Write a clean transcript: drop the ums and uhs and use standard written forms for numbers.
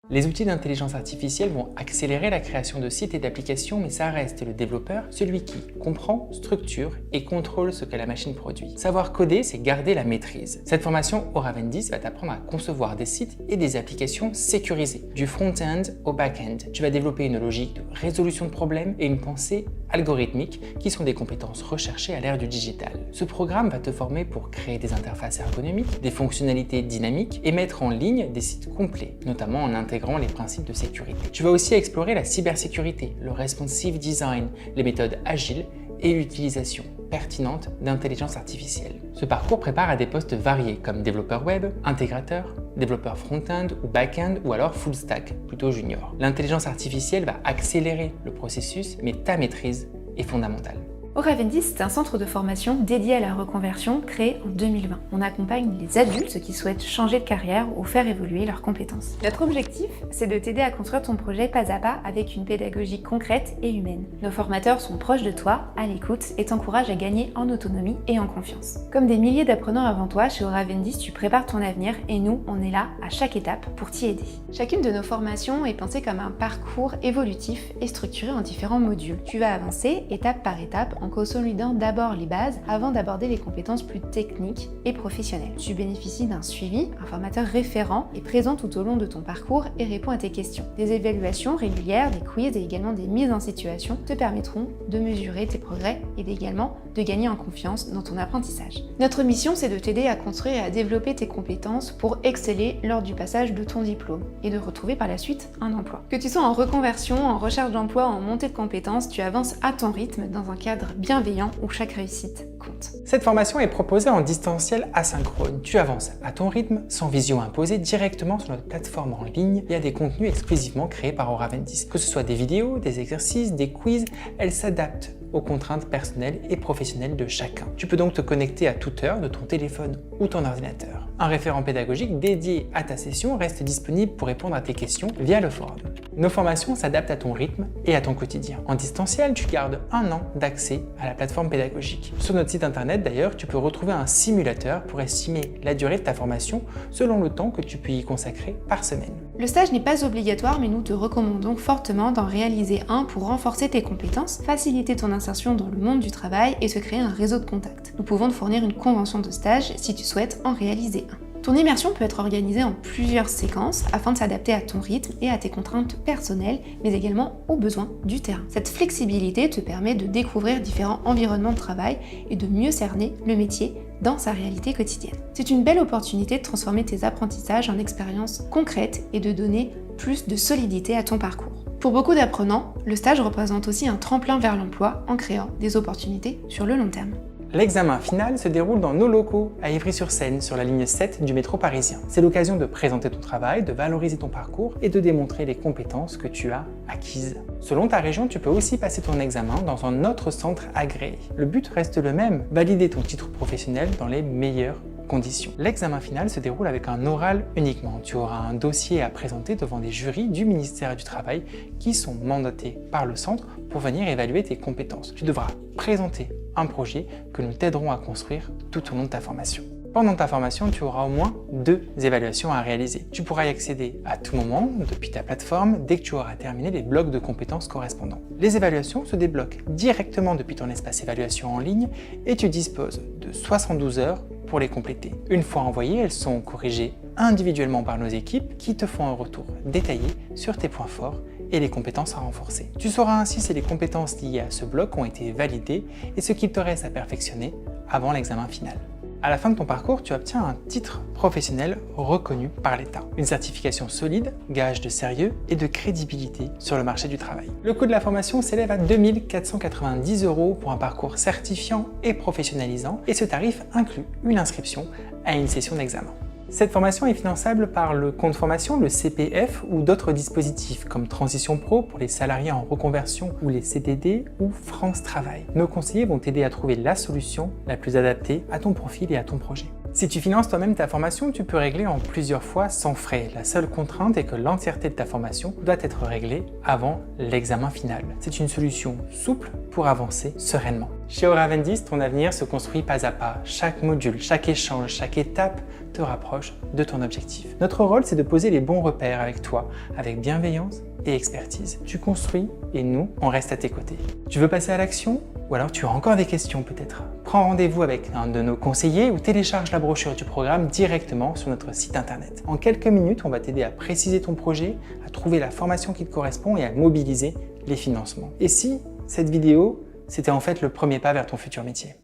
Les outils d'intelligence artificielle vont accélérer la création de sites et d'applications, mais ça reste le développeur, celui qui comprend, structure et contrôle ce que la machine produit. Savoir coder, c'est garder la maîtrise. Cette formation Aura 20 va t'apprendre à concevoir des sites et des applications sécurisées, du front-end au back-end. Tu vas développer une logique de résolution de problèmes et une pensée algorithmique qui sont des compétences recherchées à l'ère du digital. Ce programme va te former pour créer des interfaces ergonomiques, des fonctionnalités dynamiques et mettre en ligne des sites complets, notamment en intégrant les principes de sécurité. Tu vas aussi explorer la cybersécurité, le responsive design, les méthodes agiles et l'utilisation pertinente d'intelligence artificielle. Ce parcours prépare à des postes variés comme développeur web, intégrateur, développeur front-end ou back-end ou alors full stack, plutôt junior. L'intelligence artificielle va accélérer le processus, mais ta maîtrise est fondamentale. Aura 20, c'est un centre de formation dédié à la reconversion créé en 2020. On accompagne les adultes qui souhaitent changer de carrière ou faire évoluer leurs compétences. Notre objectif, c'est de t'aider à construire ton projet pas à pas avec une pédagogie concrète et humaine. Nos formateurs sont proches de toi, à l'écoute et t'encouragent à gagner en autonomie et en confiance. Comme des milliers d'apprenants avant toi, chez Aura 20, tu prépares ton avenir et nous, on est là à chaque étape pour t'y aider. Chacune de nos formations est pensée comme un parcours évolutif et structuré en différents modules. Tu vas avancer étape par étape en consolidant d'abord les bases avant d'aborder les compétences plus techniques et professionnelles. Tu bénéficies d'un suivi, un formateur référent est présent tout au long de ton parcours et répond à tes questions. Des évaluations régulières, des quiz et également des mises en situation te permettront de mesurer tes progrès et également de gagner en confiance dans ton apprentissage. Notre mission, c'est de t'aider à construire et à développer tes compétences pour exceller lors du passage de ton diplôme et de retrouver par la suite un emploi. Que tu sois en reconversion, en recherche d'emploi, en montée de compétences, tu avances à ton rythme dans un cadre bienveillant où chaque réussite compte. Cette formation est proposée en distanciel asynchrone. Tu avances à ton rythme, sans visio imposée, directement sur notre plateforme en ligne. Il y a des contenus exclusivement créés par Aura 20. Que ce soit des vidéos, des exercices, des quiz, elles s'adaptent aux contraintes personnelles et professionnelles de chacun. Tu peux donc te connecter à toute heure de ton téléphone ou ton ordinateur. Un référent pédagogique dédié à ta session reste disponible pour répondre à tes questions via le forum. Nos formations s'adaptent à ton rythme et à ton quotidien. En distanciel, tu gardes 1 an d'accès à la plateforme pédagogique. Sur notre site internet d'ailleurs, tu peux retrouver un simulateur pour estimer la durée de ta formation selon le temps que tu peux y consacrer par semaine. Le stage n'est pas obligatoire, mais nous te recommandons fortement d'en réaliser un pour renforcer tes compétences, faciliter ton insertion dans le monde du travail et se créer un réseau de contacts. Nous pouvons te fournir une convention de stage si tu souhaites en réaliser un. Ton immersion peut être organisée en plusieurs séquences afin de s'adapter à ton rythme et à tes contraintes personnelles, mais également aux besoins du terrain. Cette flexibilité te permet de découvrir différents environnements de travail et de mieux cerner le métier dans sa réalité quotidienne. C'est une belle opportunité de transformer tes apprentissages en expériences concrètes et de donner plus de solidité à ton parcours. Pour beaucoup d'apprenants, le stage représente aussi un tremplin vers l'emploi en créant des opportunités sur le long terme. L'examen final se déroule dans nos locaux à Ivry-sur-Seine, sur la ligne 7 du métro parisien. C'est l'occasion de présenter ton travail, de valoriser ton parcours et de démontrer les compétences que tu as acquises. Selon ta région, tu peux aussi passer ton examen dans un autre centre agréé. Le but reste le même, valider ton titre professionnel dans les meilleures conditions. L'examen final se déroule avec un oral uniquement. Tu auras un dossier à présenter devant des jurys du ministère du Travail qui sont mandatés par le centre pour venir évaluer tes compétences. Tu devras présenter un projet que nous t'aiderons à construire tout au long de ta formation. Pendant ta formation, tu auras au moins 2 évaluations à réaliser. Tu pourras y accéder à tout moment depuis ta plateforme dès que tu auras terminé les blocs de compétences correspondants. Les évaluations se débloquent directement depuis ton espace évaluation en ligne et tu disposes de 72 heures pour les compléter. Une fois envoyées, elles sont corrigées individuellement par nos équipes qui te font un retour détaillé sur tes points forts et les compétences à renforcer. Tu sauras ainsi si les compétences liées à ce bloc ont été validées et ce qu'il te reste à perfectionner avant l'examen final. À la fin de ton parcours, tu obtiens un titre professionnel reconnu par l'État. Une certification solide, gage de sérieux et de crédibilité sur le marché du travail. Le coût de la formation s'élève à 2 490 € pour un parcours certifiant et professionnalisant et ce tarif inclut une inscription à une session d'examen. Cette formation est finançable par le compte formation, le CPF ou d'autres dispositifs comme Transition Pro pour les salariés en reconversion ou les CDD ou France Travail. Nos conseillers vont t'aider à trouver la solution la plus adaptée à ton profil et à ton projet. Si tu finances toi-même ta formation, tu peux régler en plusieurs fois sans frais. La seule contrainte est que l'entièreté de ta formation doit être réglée avant l'examen final. C'est une solution souple pour avancer sereinement. Chez Aura2010, ton avenir se construit pas à pas. Chaque module, chaque échange, chaque étape te rapproche de ton objectif. Notre rôle, c'est de poser les bons repères avec toi, avec bienveillance et expertise. Tu construis et nous, on reste à tes côtés. Tu veux passer à l'action? Ou alors tu as encore des questions peut-être? Prends rendez-vous avec un de nos conseillers ou télécharge la brochure du programme directement sur notre site internet. En quelques minutes, on va t'aider à préciser ton projet, à trouver la formation qui te correspond et à mobiliser les financements. Et si cette vidéo, c'était en fait le premier pas vers ton futur métier?